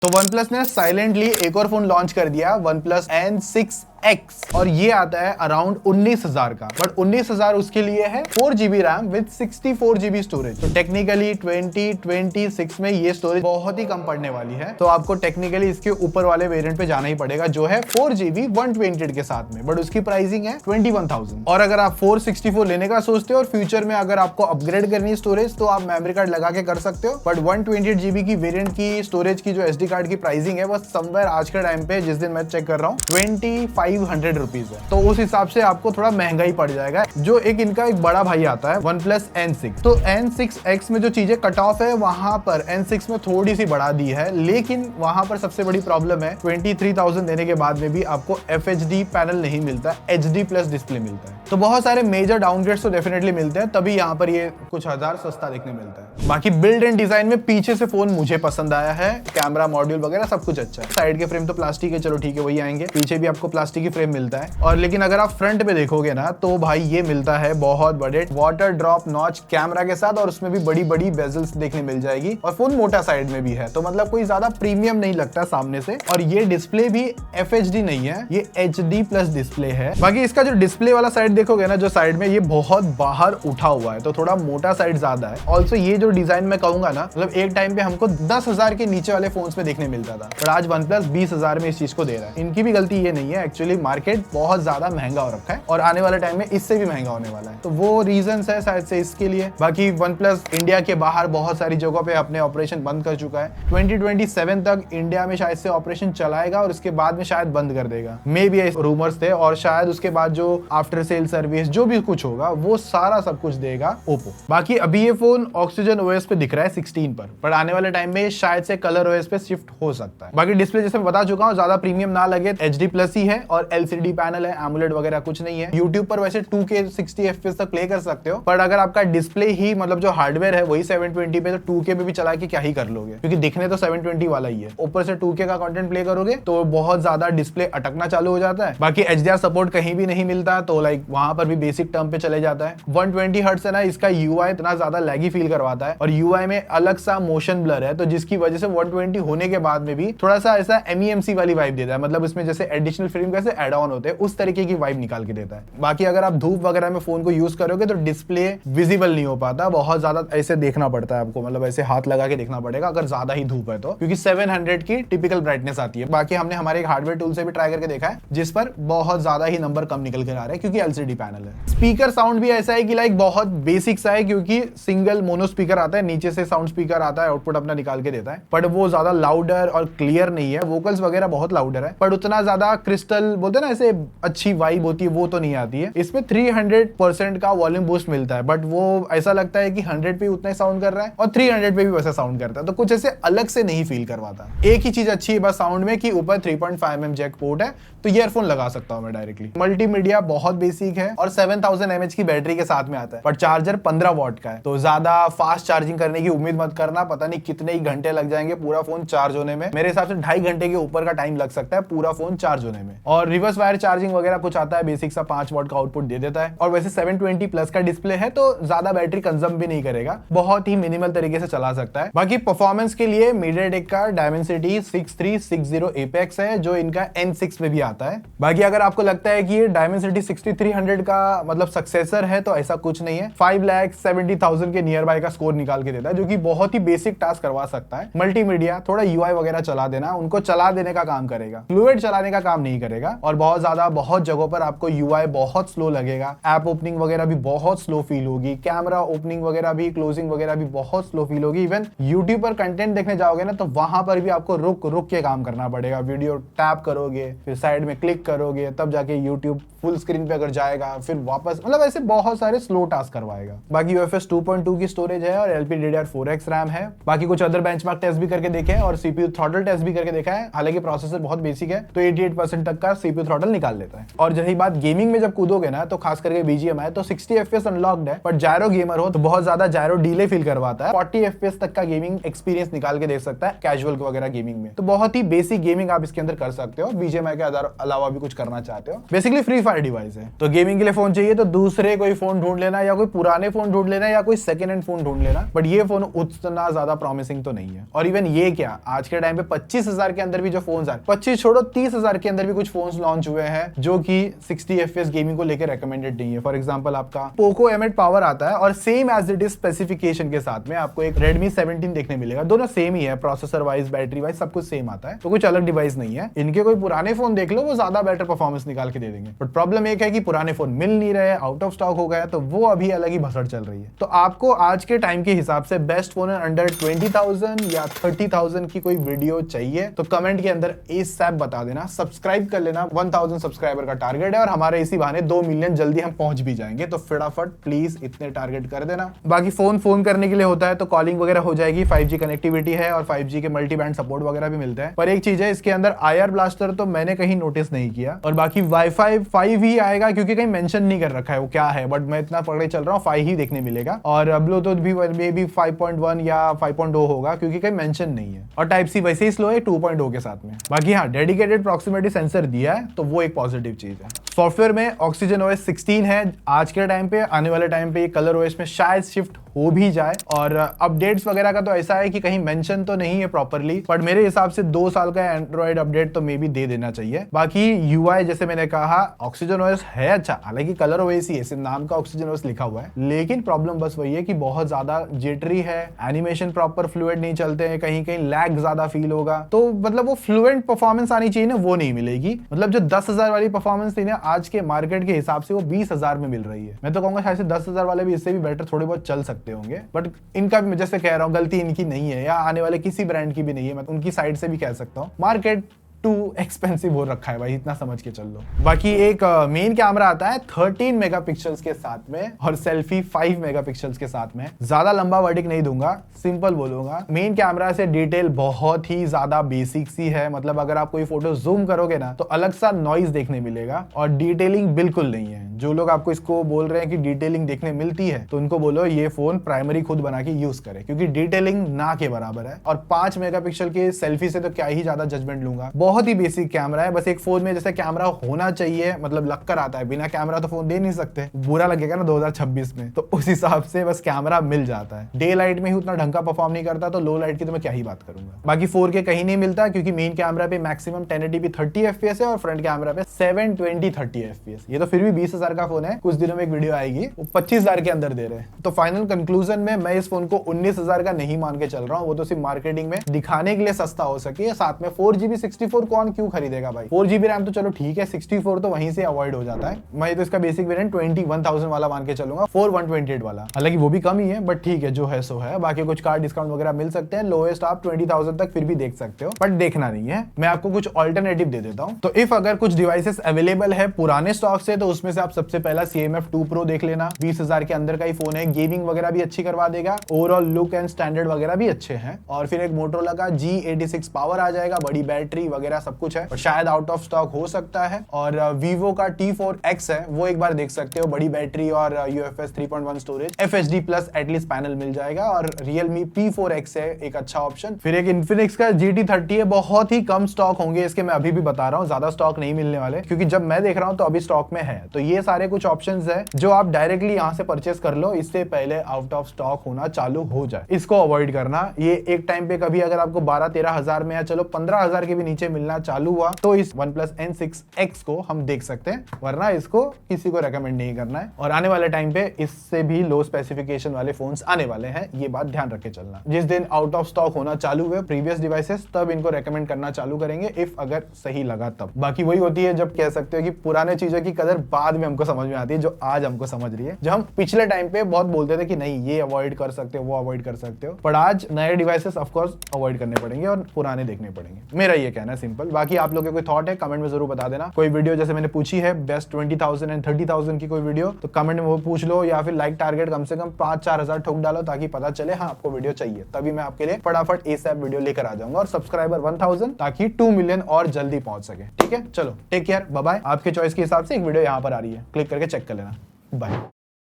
तो OnePlus ने silently एक और फोन लॉन्च कर दिया, OnePlus N6X, और ये आता है अराउंड 19,000 का। बट 19,000 उसके लिए है 4GB RAM with 64GB storage. तो टेक्निकली 2026 में ये स्टोरेज बहुत ही कम पड़ने वाली है, तो आपको टेक्निकली इसके ऊपर वाले वेरिएंट पे जाना ही पड़ेगा जो है 4GB 128 के साथ में। बट उसकी प्राइसिंग है 21,000। और अगर आप 464 लेने का सोचते हो और फ्यूचर में अगर आपको अपग्रेड करनी है स्टोरेज, तो आप मेमोरी कार्ड लगा के कर सकते हो। बट 128GB की वेरिएंट की स्टोरेज की जो SD कार्ड की प्राइसिंग है वो समवेयर आज के टाइम पे, जिस दिन मैं चेक कर रहा हूँ, 2500 रुपीज है। तो उस हिसाब से आपको थोड़ा महंगा ही पड़ जाएगा। जो इनका एक बड़ा भाई आता है OnePlus N6, तो N6X में जो चीजें कट ऑफ है वहां पर N6 में थोड़ी सी बढ़ा दी है, लेकिन वहां पर सबसे बड़ी प्रॉब्लम है 23,000 देने के बाद में भी आपको FHD पैनल नहीं मिलता, HD प्लस डिस्प्ले मिलता है। तो बहुत सारे मेजर डाउनग्रेड्स तो डेफिनेटली मिलते हैं, तभी यहाँ पर ये कुछ हजार सस्ता देखने मिलता है। बाकी बिल्ड एंड डिजाइन में पीछे से फोन मुझे पसंद आया है, कैमरा मॉड्यूल वगैरह सब कुछ अच्छा है। साइड के फ्रेम तो प्लास्टिक है, चलो ठीक है वही आएंगे, पीछे भी आपको प्लास्टिक की फ्रेम मिलता है। और लेकिन अगर आप फ्रंट पे देखोगे ना, तो भाई ये मिलता है बहुत बड़े वाटर ड्रॉप नॉच कैमरा के साथ, और उसमें भी बड़ी बड़ी बेजल्स देखने मिल जाएगी, और फोन मोटा साइड में भी है, तो मतलब कोई ज्यादा प्रीमियम नहीं लगता सामने से। और ये डिस्प्ले भी FHD नहीं है, ये HD प्लस डिस्प्ले है। बाकी इसका जो डिस्प्ले वाला साइड देखोगे ना, जो साइड में ये बहुत बाहर उठा हुआ है, तो थोड़ा मोटा साइड ज्यादा है। ऑल्सो ये जो डिजाइन मैं कहूंगा ना, मतलब एक टाइम पे हमको 10,000 के नीचे वाले फोन्स में देखने मिलता था, पर आज OnePlus 20,000 में इस चीज को दे रहा है। इनकी भी गलती ये नहीं है, एक्चुअली मार्केट बहुत ज्यादा महंगा हो रखा है, और आने वाले टाइम में इससे भी महंगा होने वाला है, तो वो रीजंस है शायद से इसके लिए। बाकी OnePlus इंडिया के बाहर बहुत सारी जगहों पे अपने ऑपरेशन बंद कर चुका है। 2027 तक इंडिया में शायद से ऑपरेशन चलाएगा, और उसके बाद में शायद बंद कर देगा, मे बी रूमर्स थे। और शायद उसके बाद जो आफ्टर सेल सर्विस जो भी कुछ होगा वो सारा सब कुछ देगा ओप्पो। बाकी अभी ये फोन ऑक्सीजन OS पे दिख रहा है 16 पर आने वाले टाइम में शायद से कलर OS पे शिफ्ट हो सकता है। बाकी डिस्प्ले जैसे मैं बता चुका हूँ, ज्यादा प्रीमियम ना लगे, HD प्लस ही है, और LCD पैनल है, AMOLED वगैरह कुछ नहीं है। YouTube पर वैसे 2K 60 FPS तक प्ले कर सकते हो, पर अगर आपका डिस्प्ले ही मतलब जो हार्डवेयर है वही 720 पे, तो 2K पे भी चला के क्या ही कर लोगे, क्योंकि दिखने तो 720 वाला ही है। ऊपर से 2K का कंटेंट प्ले करोगे तो बहुत ज्यादा डिस्प्ले अटकना चालू हो जाता है। बाकी HDR सपोर्ट कहीं भी नहीं मिलता, तो लाइक वहां पर भी बेसिक टर्म पे चले जाता है। 120 हर्ट्ज है ना, इसका UI इतना ज्यादा लैगी फील करवाता है, और UI में अलग सा मोशन ब्लर है, तो जिसकी वजह से 120 होने के बाद में भी थोड़ा सा ऐसा MEMC वाली वाइब देता है, मतलब इसमें जैसे एडिशनल फ्रेम कैसे ऐड ऑन होते हैं उस तरीके की वाइब निकाल के देता है। बाकी अगर आप धूप वगैरह में फोन को यूज करोगे तो डिस्प्ले विजिबल नहीं हो पाता, बहुत ज्यादा ऐसे देखना पड़ता है आपको, मतलब ऐसे हाथ लगा के देखना पड़ेगा अगर ज्यादा ही धूप है तो, क्योंकि 700 की टिपिकल ब्राइटनेस आती है। बाकी हमने हमारे एक हार्डवेयर टूल से भी ट्राई करके देखा है, जिस पर बहुत ज्यादा ही नंबर कम निकल कर आ रहे हैं, क्योंकि LCD पैनल है। स्पीकर साउंड भी ऐसा है कि लाइक बहुत बेसिक सा है, क्योंकि सिंगल मोनो स्पीकर आता है, नीचे से साउंड स्पीकर आता है, आउटपुट अपना निकाल के देता है, बट वो ज्यादा लाउडर और क्लियर नहीं है। वोकल्स वगैरह बहुत लाउडर है, पर उतना ज्यादा क्रिस्टल बोलते हैं ना ऐसे अच्छी वाइब होती है वो तो नहीं आती है। इसमें 300% का वॉल्यूम बूस्ट मिलता है, बट वो ऐसा लगता है कि 100 पे उतना ही साउंड कर रहा है और 300 पे भी वैसा साउंड करता है, तो कुछ ऐसे अलग से नहीं फील करवाता। एक ही चीज अच्छी है बस साउंड में कि ऊपर 3.5mm जैक पोर्ट है, तो ईयरफोन लगा सकता हूं मैं डायरेक्टली। मल्टीमीडिया बहुत बेसिक है, और 7000 mAh की बैटरी के साथ में आता है, पर चार्जर 15 वॉट का है, तो ज्यादा फास्ट चार्जिंग करने की उम्मीद मत करना, पता नहीं कितने ही घंटे लग जाएंगे पूरा फोन चार्ज होने में। मेरे हिसाब से 2.5 घंटे के ऊपर का टाइम लग सकता है पूरा फोन चार्ज होने में। और रिवर्स वायर चार्जिंग वगैरह कुछ आता है, बेसिक सा 5 वॉट का आउटपुट दे देता है, और वैसे 720 प्लस का डिस्प्ले है, तो ज्यादा बैटरी कंज्यूम भी नहीं करेगा, बहुत ही मिनिमल तरीके से चला सकता है। बाकी परफॉर्मेंस के लिए MediaTek का Dimensity 6360 Apex है, जो इनका N6 में भी आता है। बाकी अगर आपको लगता है कि ये Dimensity 6300 का मतलब सक्सेसर है, तो ऐसा कुछ नहीं है। 5,70,000 के नियर बाय का स्कोर निकाल के देता है, जो कि बहुत ही बेसिक टास्क करवा सकता है। मल्टीमीडिया थोड़ा UI वगैरह चला देना, उनको चला देने का काम करेगा, फ्लूइड चलाने का काम नहीं करेगा, और बहुत ज्यादा बहुत जगहों पर आपको UI बहुत स्लो लगेगा, ऐप ओपनिंग वगैरह भी बहुत स्लो फील होगी, कैमरा ओपनिंग वगैरह भी, क्लोजिंग वगैरह भी बहुत स्लो फील होगी। इवन यूट्यूब पर कंटेंट देखने जाओगे ना, तो वहां पर भी आपको रुक रुक के काम करना पड़ेगा, वीडियो टैप करोगे, फिर साइड में क्लिक करोगे, तब जाके यूट्यूब फुल स्क्रीन पे अगर जाएगा, फिर वापस, मतलब ऐसे बहुत सारे स्लो टास्क करवाएगा। बाकी UFS 2.2 की स्टोरेज है, और LPDDR4X रैम है। बाकी कुछ अदर बेंचमार्क टेस्ट भी करके देखे हैं, और CPU थ्रॉटल टेस्ट भी करके देखा है, हालांकि प्रोसेसर बहुत बेसिक है, तो 88% तक का CPU थ्रॉटल निकाल लेता है। और रही बात गेमिंग में जब कूदोगे ना, तो खास करके BGMI तो 60 FPS अनलॉक्ड है, पर जायरो गेमर हो तो बहुत ज्यादा जायरो डिले फील करवाता है। 40 FPS तक का गेमिंग एक्सपीरियंस निकाल के देख सकता है कैजुअल वगैरह गेमिंग में, तो बहुत ही बेसिक गेमिंग आप इसके अंदर कर सकते हो, BGMI के अलावा भी कुछ करना चाहते हो। बेसिकली फ्री फायर डिवाइस है। तो गेमिंग के लिए फोन चाहिए तो दूसरे कोई फोन ढूंढ लेना, या कोई पुराने फोन ढूंढ लेना, या कोई सेकंड हैंड फोन ढूंढ लेना, बट ये फोन उतना ज्यादा प्रॉमिसिंग तो नहीं है। और इवन ये क्या, आज के टाइम पे 25,000 के अंदर भी जो फोन आए, 25 छोड़ो 30,000 के अंदर भी कुछ फोन लॉन्च हुए हैं जो कि 60 FPS गेमिंग को लेकर रेकमेंडेड नहीं है। फॉर एग्जांपल आपका पोको M8 पावर आता है और same as it is specification के साथ में आपको एक Redmi 17 देखने मिलेगा। दोनों सेम ही है, प्रोसेसर वाइज, बैटरी वाइज सब कुछ सेम आता है, तो कुछ अलग डिवाइस नहीं है। इनके कोई पुराने फोन देख लो, वो ज्यादा बेटर परफॉर्मेंस निकाल के दे देंगे, बट प्रॉब्लम एक है कि पुराने फोन मिल नहीं रहे, आउट ऑफ स्टॉक हो गया, तो वो अभी अलग ही भसड़ चल रही है। तो आपको आज के टाइम के हिसाब से बेस्ट फोन अंडर 20,000 या 30,000 की कोई वीडियो चाहिए तो कमेंट के अंदर ASAP बता देना। सब्सक्राइब कर लेना, 1000 सब्सक्राइबर का टारगेट है और हमारे इसी बहाने 2 मिलियन जल्दी हम पहुंच भी जाएंगे, तो फटाफट प्लीज इतने टारगेट कर देना। बाकी फोन करने के लिए होता है तो कॉलिंग वगैरह हो जाएगी, 5G कनेक्टिविटी है और 5G के मल्टी बैंड सपोर्ट वगैरह भी मिलता है। पर एक चीज है, इसके अंदर IR ब्लास्टर तो मैंने कहीं नोटिस नहीं किया, और बाकी वाईफाई 5 ही आएगा क्योंकि कहीं मेंशन नहीं कर रखा है वो क्या है, बट मैं इतना पकड़े चल रहा हूँ 5 ही देखने मिलेगा। और ब्लूटूथ भी मे बी 5.1 या 5.0 होगा क्योंकि कहीं मेंशन नहीं है, और टाइप सी वैसे ही स्लो है 2.0 के साथ में। बाकी हाँ, डेडिकेटेड प्रॉक्सिमिटी सेंसर दिया है तो वो एक पॉजिटिव चीज है। सॉफ्टवेयर में OxygenOS 16 है आज के टाइम पे, आने वाले टाइम पे ColorOS में शायद शिफ्ट हो भी जाए। और अपडेट्स वगैरह का तो ऐसा है कि कहीं मेंशन तो नहीं है प्रॉपरली, बट मेरे हिसाब से 2 साल का एंड्रॉइड अपडेट तो मे बी दे देना चाहिए। बाकी UI जैसे मैंने कहा, OxygenOS है अच्छा, हालांकि ColorOS ही है, सिर्फ नाम का OxygenOS लिखा हुआ है, लेकिन प्रॉब्लम बस वही है कि बहुत ज्यादा जिटरी है, एनिमेशन प्रॉपर फ्लूएंट नहीं चलते हैं, कहीं कहीं लैग ज्यादा फील होगा, तो मतलब वो फ्लूएंट परफॉर्मेंस आनी चाहिए ना, वो नहीं मिलेगी। मतलब जो 10,000 वाली परफॉर्मेंस थी ना, आज के मार्केट के हिसाब से वो 20,000 में मिल रही है। मैं तो कहूंगा शायद से 10,000 वाले भी इससे भी बेटर थोड़े बहुत चल सकते होंगे, बट इनका भी मैं जैसे कह रहा हूँ गलती इनकी नहीं है, या आने वाले किसी ब्रांड की भी नहीं है, मैं उनकी साइड से भी कह सकता हूँ। मार्केट टू एक्सपेंसिव हो रखा है भाई, इतना समझ के चल लो। बाकी एक मेन कैमरा आता है 13 मेगापिक्सल्स के साथ में, और सेल्फी 5 मेगापिक्सल्स के साथ में। ज्यादा लंबा वर्डिक नहीं दूंगा, सिंपल बोलूंगा। मेन कैमरा से डिटेल बहुत ही ज्यादा बेसिक सी है, मतलब अगर आप कोई फोटो जूम करोगे ना तो अलग सा नॉइज देखने मिलेगा, और डिटेलिंग बिल्कुल नहीं है। जो लोग आपको इसको बोल रहे हैं कि डिटेलिंग देखने मिलती है, तो उनको बोलो ये फोन प्राइमरी खुद बना के यूज करे, क्योंकि डिटेलिंग ना के बराबर है। और 5 मेगापिक्सल के सेल्फी से तो क्या ही ज्यादा जजमेंट लूंगा, बहुत ही बेसिक कैमरा है। बस एक फोन में जैसे कैमरा होना चाहिए, मतलब लग कर आता है, बिना कैमरा तो फोन दे नहीं सकते, बुरा लगेगा ना 2026 में, तो उस हिसाब से बस कैमरा मिल जाता है। डे लाइट में ही उतना ढंग का परफॉर्म नहीं करता, तो लो लाइट की तो मैं क्या ही बात करूंगा। बाकी 4K कहीं नहीं मिलता, क्योंकि मेन कैमरा पे मैक्सिमम 1080p 30 FPS है, और फ्रंट कैमरा पे 720 30 FPS। ये तो फिर भी 20,000 का फोन है, कुछ दिनों में एक वीडियो आएगी, वो 25,000 के अंदर दे रहे हैं। तो फाइनल कंक्लूजन में मैं इस फोन को 19,000 का नहीं मान के चल रहा हूँ, वो तो सिर्फ मार्केटिंग में दिखाने के लिए सस्ता हो सके। साथ में 4GB 64 कौन क्यों खरीदेगा भाई, 4GB रैम तो चलो ठीक है, 64 तो वहीं से अवॉइड हो जाता है। मैं तो इसका बेसिक वेरिएंट 21,000 वाला मान के चलूंगा, 4128 वाला, हालांकि वो भी कम ही है, बट ठीक है, जो है सो है। बाकी कुछ कार्ड डिस्काउंट वगैरह मिल सकते हैं, लोएस्ट आप 20,000 तक फिर भी देख सकते हो, बट देखना नहीं है। मैं आपको कुछ ऑल्टरनेटिव दे देता हूं। तो इफ अगर कुछ डिवाइसेस अवेलेबल है पुराने स्टॉक से, तो उसमें से आप सबसे पहला CMF 2 Pro देख लेना, 20,000 के अंदर का ही फोन है, गेमिंग वगैरह भी अच्छी करवा देगा, ओवरऑल लुक एंड स्टैंडर्ड वगैरह भी अच्छे हैं। और फिर एक मोटरोला का G86 पावर आ जाएगा, बड़ी बैटरी वगैरह सब कुछ है, और शायद आउट ऑफ स्टॉक हो सकता है। और Vivo का T4X है, वो एक बार देख सकते हो, बड़ी बैटरी और UFS 3.1 storage, FHD plus at least panel मिल जाएगा। और Realme P4X है एक अच्छा ऑप्शन। फिर एक Infinix का GT30 है, बहुत ही कम स्टॉक होंगे इसके, मैं अभी भी बता रहा हूँ, ज्यादा स्टॉक नहीं मिलने वाले, क्योंकि जब मैं देख रहा हूँ तो अभी स्टॉक में है। तो ये सारे कुछ ऑप्शंस है जो आप डायरेक्टली यहाँ से परचेस कर लो, इससे पहले आउट ऑफ स्टॉक होना चालू हो जाए। इसको अवॉइड करना। ये एक टाइम पे कभी अगर आपको 12-13 हजार में, या चलो 15,000 के भी नीचे मिलना चालू हुआ, तो इस OnePlus N6X को हम देख सकते हैं, वरना इसको किसी को रेकमेंड नहीं करना है। और आने वाले टाइम पे इससे भी लो स्पेसिफिकेशन वाले फोन्स आने वाले हैं, ये बात ध्यान रख के चलना। जिस दिन आउट ऑफ स्टॉक होना चालू हुए प्रीवियस डिवाइसेस, तब इनको रेकमेंड करना चालू करेंगे, इफ अगर सही लगा तब। बाकी वही होती है जब कह सकते हो कि पुराने चीजों की कदर बाद में हमको समझ में आती है, जो आज हमको समझ रही है। जो हम पिछले टाइम पे बहुत बोलते थे कि नहीं ये अवॉइड कर सकते हो, वो अवॉइड कर सकते हो, पर आज नए डिवाइसेस ऑफ कोर्स अवॉइड करने पड़ेंगे और पुराने देखने पड़ेंगे। मेरा ये कहना है सिंपल। बाकी आप लोगों के कोई थॉट है कमेंट में जरूर बता देना। कोई वीडियो जैसे मैंने पूछी है बेस्ट 20,000 एंड 30,000 की कोई वीडियो, तो कमेंट में वो पूछ लो, या फिर लाइक टारगेट कम से कम 5-4 हजार ठोक डालो, ताकि पता चले हाँ आपको वीडियो चाहिए, तभी मैं आपके लिए फटाफट ASAP वीडियो लेकर आ जाऊंगा। और सब्सक्राइबर 1000 ताकि 2 मिलियन और जल्दी पहुंच सके। ठीक है, चलो टेक केयर, बाय बाय। आपके चॉइस के हिसाब से एक वीडियो यहाँ पर आ रही है, क्लिक करके चेक कर लेना। बाय।